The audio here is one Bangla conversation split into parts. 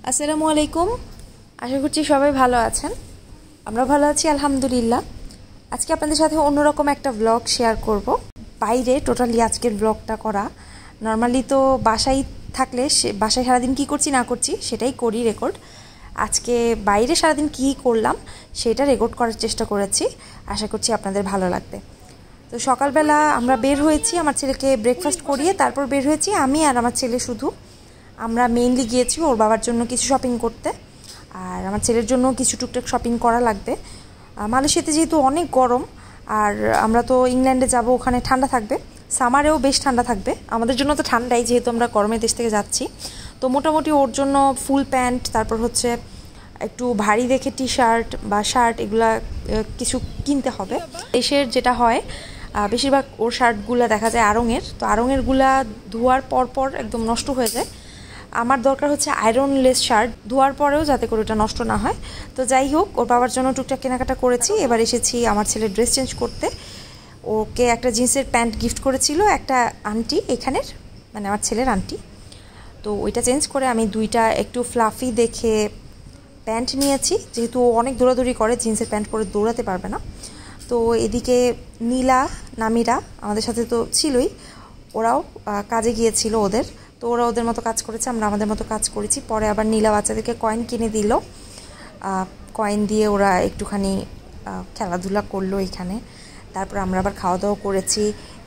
আসসালামু আলাইকুম। আশা করছি সবাই ভালো আছেন। আমরা ভালো আছি আলহামদুলিল্লাহ। আজকে আপনাদের সাথে অন্যরকম একটা ব্লগ শেয়ার করব। বাইরে টোটালি আজকের ব্লগটা করা, নর্মালি তো বাসায় থাকলে বাসায় সারাদিন কী করছি না করছি সেটাই করি রেকর্ড। আজকে বাইরে সারাদিন কী করলাম সেটা রেকর্ড করার চেষ্টা করেছি। আশা করছি আপনাদের ভালো লাগবে। তো সকালবেলা আমরা বের হয়েছি, আমার ছেলেকে ব্রেকফাস্ট করিয়ে তারপর বের হয়েছি আমি আর আমার ছেলে শুধু। আমরা মেইনলি গিয়েছি ওর বাবার জন্য কিছু শপিং করতে, আর আমার ছেলের জন্য কিছু টুকটাক শপিং করা লাগবে। মালয়েশিয়াতে যেহেতু অনেক গরম, আর আমরা তো ইংল্যান্ডে যাব, ওখানে ঠান্ডা থাকবে, সামারেও বেশ ঠান্ডা থাকবে। আমাদের জন্য তো ঠান্ডাই, যেহেতু আমরা গরমের দেশ থেকে যাচ্ছি। তো মোটামুটি ওর জন্য ফুল প্যান্ট, তারপর হচ্ছে একটু ভারী দেখে টি শার্ট বা শার্ট, এগুলা কিছু কিনতে হবে। দেশের যেটা হয় বেশিরভাগ ওর শার্টগুলো দেখা যায় আড়ঙের, তো আড়ঙেরগুলা ধোয়ার পর একদম নষ্ট হয়ে যায়। আমার দরকার হচ্ছে আয়রনলেস শার্ট, ধোয়ার পরেও যাতে করে ওটা নষ্ট না হয়। তো যাই হোক, ওর বাবার জন্য টুকটাক কেনাকাটা করেছি। এবার এসেছি আমার ছেলের ড্রেস চেঞ্জ করতে। ওকে একটা জিন্সের প্যান্ট গিফট করেছিল একটা আন্টি এখানের, মানে আমার ছেলের আন্টি। তো ওইটা চেঞ্জ করে আমি দুইটা একটু ফ্লাফি দেখে প্যান্ট নিয়েছি, যেহেতু অনেক দৌড়াদৌড়ি করে, জিন্সের প্যান্ট পরে দৌড়াতে পারবে না। তো এদিকে নীলা নামিরা আমাদের সাথে তো ছিলই, ওরাও কাজে গিয়েছিল ওদের, তো ওরা ওদের মতো কাজ করেছে, আমরা আমাদের মতো কাজ করেছি। পরে আবার নীলা বাচ্চাদেরকে কয়েন কিনে দিল, কয়েন দিয়ে ওরা একটুখানি খেলাধুলা করলো এখানে। তারপর আমরা আবার খাওয়া দাওয়া করেছি।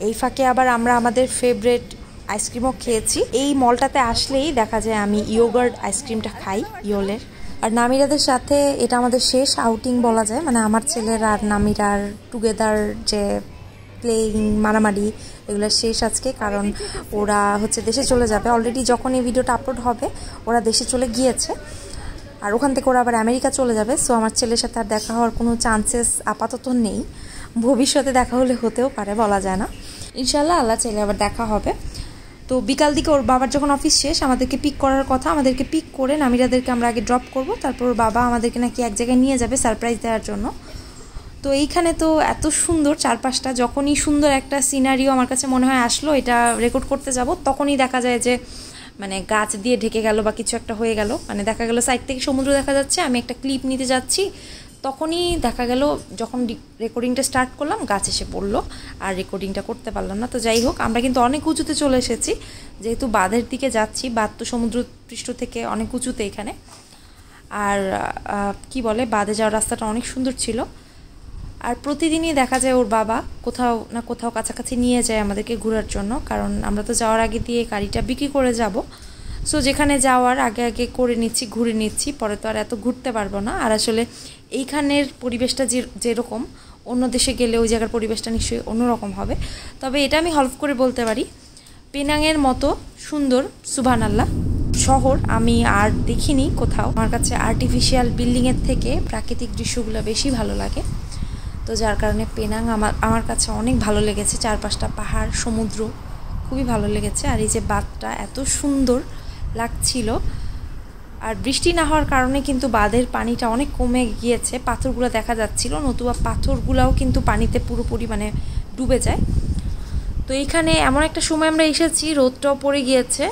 এই ফাঁকে আবার আমরা আমাদের ফেভারিট আইসক্রিমও খেয়েছি। এই মলটাতে আসলেই দেখা যায় আমি ইয়োগার্ট আইসক্রিমটা খাই ইয়োলের। আর নামিরাদের সাথে এটা আমাদের শেষ আউটিং বলা যায়, মানে আমার ছেলের আর নামিরার টুগেদার যে প্লেইং মারামারি এগুলো শেষ আজকে, কারণ ওরা হচ্ছে দেশে চলে যাবে অলরেডি। যখন এই ভিডিওটা আপলোড হবে ওরা দেশে চলে গিয়েছে, আর ওখান থেকে ওরা আবার আমেরিকা চলে যাবে। সো আমার ছেলের সাথে আর দেখা হওয়ার কোনো চান্সেস আপাতত নেই। ভবিষ্যতে দেখা হলে হতেও পারে, বলা যায় না। ইনশাল্লাহ আল্লাহ চাইলে আবার দেখা হবে। তো বিকাল দিকে ওর বাবার যখন অফিস শেষ আমাদেরকে পিক করার কথা, আমাদেরকে পিক করে নামিরাদেরকে আমরা আগে ড্রপ করব, তারপর ওর বাবা আমাদেরকে নাকি এক জায়গায় নিয়ে যাবে সারপ্রাইজ দেওয়ার জন্য। তো এইখানে তো এত সুন্দর চারপাশটা, যখনই সুন্দর একটা সিনারিও আমার কাছে মনে হয় আসলো এটা রেকর্ড করতে যাব, তখনই দেখা যায় যে মানে গাছ দিয়ে ঢেকে গেল বা কিছু একটা হয়ে গেল। মানে দেখা গেল সাইড থেকে সমুদ্র দেখা যাচ্ছে, আমি একটা ক্লিপ নিতে যাচ্ছি, তখনই দেখা গেল যখন রেকর্ডিংটা স্টার্ট করলাম গাছ এসে পড়লো, আর রেকর্ডিংটা করতে পারলাম না। তো যাই হোক, আমরা কিন্তু অনেক উঁচুতে চলে এসেছি, যেহেতু বাঁধের দিকে যাচ্ছি। বাঁধ তো সমুদ্র পৃষ্ঠ থেকে অনেক উঁচুতে এখানে। আর কি বলে, বাঁধে যাওয়ার রাস্তাটা অনেক সুন্দর ছিল। আর প্রতিদিনই দেখা যায় ওর বাবা কোথাও না কোথাও কাছাকাছি নিয়ে যায় আমাদেরকে ঘোরার জন্য, কারণ আমরা তো যাওয়ার আগে দিয়ে গাড়িটা বিক্রি করে যাব। সো যেখানে যাওয়ার আগে আগে করে নিচ্ছি, ঘুরে নিচ্ছি, পরে তো আর এত ঘুরতে পারবো না। আর আসলে এইখানের পরিবেশটা যেরকম, অন্য দেশে গেলে ওই জায়গার পরিবেশটা নিশ্চয়ই অন্যরকম হবে। তবে এটা আমি হলফ করে বলতে পারি, পেনাংয়ের মতো সুন্দর সুবহানাল্লাহ শহর আমি আর দেখিনি কোথাও। আমার কাছে আর্টিফিশিয়াল বিল্ডিংয়ের থেকে প্রাকৃতিক দৃশ্যগুলো বেশি ভালো লাগে। তো যার কারণে পেনাং আমার কাছে অনেক ভালো লেগেছে। চারপাশটা পাহাড়, সমুদ্র, খুবই ভালো লেগেছে। আর এই যে বাঁধটা এত সুন্দর লাগছিল, আর বৃষ্টি না হওয়ার কারণে কিন্তু বাঁধের পানিটা অনেক কমে গিয়েছে, পাথরগুলো দেখা যাচ্ছিল, নতুবা পাথরগুলোও কিন্তু পানিতে পুরোপুরি মানে ডুবে যায়। তো এইখানে এমন একটা সময় আমরা এসেছি, রোদটাও পড়ে গিয়েছে,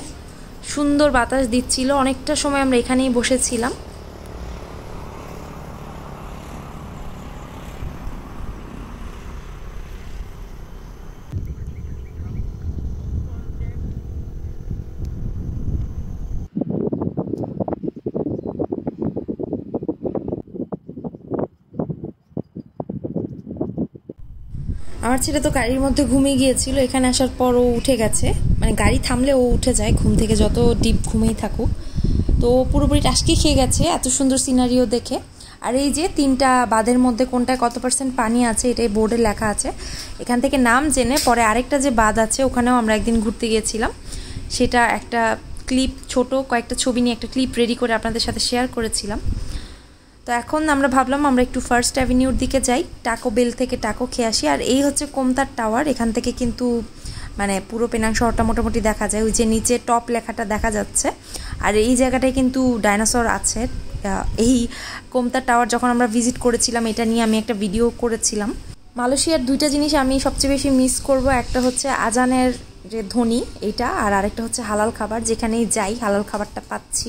সুন্দর বাতাস দিচ্ছিল, অনেকটা সময় আমরা এখানেই বসেছিলাম। আমার ছেলে তো গাড়ির মধ্যে ঘুমিয়ে গিয়েছিল, এখানে আসার পর ও উঠে গেছে, মানে গাড়ি থামলে ও উঠে যায় ঘুম থেকে, যত ডিপ ঘুমেই থাকুক। তো পুরোপুরি টাসকি খেয়ে গেছে এত সুন্দর সিনারিও দেখে। আর এই যে তিনটা বাঁধের মধ্যে কোনটায় কত পার্সেন্ট পানি আছে এটাই বোর্ডে লেখা আছে। এখান থেকে নাম জেনে পরে আরেকটা যে বাঁধ আছে ওখানেও আমরা একদিন ঘুরতে গিয়েছিলাম, সেটা একটা ক্লিপ, ছোট কয়েকটা ছবি নিয়ে একটা ক্লিপ রেডি করে আপনাদের সাথে শেয়ার করেছিলাম। তো এখন আমরা ভাবলাম আমরা একটু ফার্স্ট অ্যাভিনিউর দিকে যাই, টাকো বেল থেকে টাকো খেয়ে আসি। আর এই হচ্ছে কোমতার টাওয়ার, এখান থেকে কিন্তু মানে পুরো পেনাং শহরটা মোটামুটি দেখা যায়, ওই যে নিচে টপ লেখাটা দেখা যাচ্ছে। আর এই জায়গাটায় কিন্তু ডাইনোসর আছে। এই কোমতার টাওয়ার যখন আমরা ভিজিট করেছিলাম এটা নিয়ে আমি একটা ভিডিও করেছিলাম। মালয়েশিয়ার দুইটা জিনিস আমি সবচেয়ে বেশি মিস করব, একটা হচ্ছে আজানের যে ধ্বনি এইটা, আর আরেকটা হচ্ছে হালাল খাবার। যেখানেই যাই হালাল খাবারটা পাচ্ছি,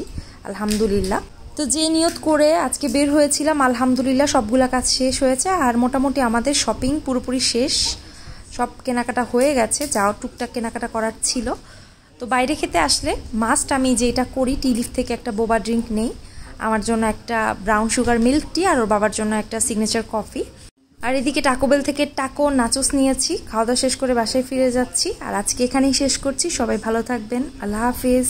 আলহামদুলিল্লাহ। তো যে নিয়ত করে আজকে বের হয়েছিলাম আলহামদুলিল্লাহ সবগুলা কাজ শেষ হয়েছে, আর মোটামুটি আমাদের শপিং পুরোপুরি শেষ, সব কেনাকাটা হয়ে গেছে, যাও টুকটাক কেনাকাটা করার ছিল। তো বাইরে খেতে আসলে মাস্ট আমি যেটা করি টি লিফ থেকে একটা বোবা ড্রিঙ্ক নেই, আমার জন্য একটা ব্রাউন সুগার মিল্ক টি, আর ওর বাবার জন্য একটা সিগনেচার কফি। আর এদিকে টাকো বেল থেকে টাকো নাচোস নিয়েছি, খাওয়া দাওয়া শেষ করে বাসায় ফিরে যাচ্ছি। আর আজকে এখানেই শেষ করছি, সবাই ভালো থাকবেন, আল্লাহ হাফিজ।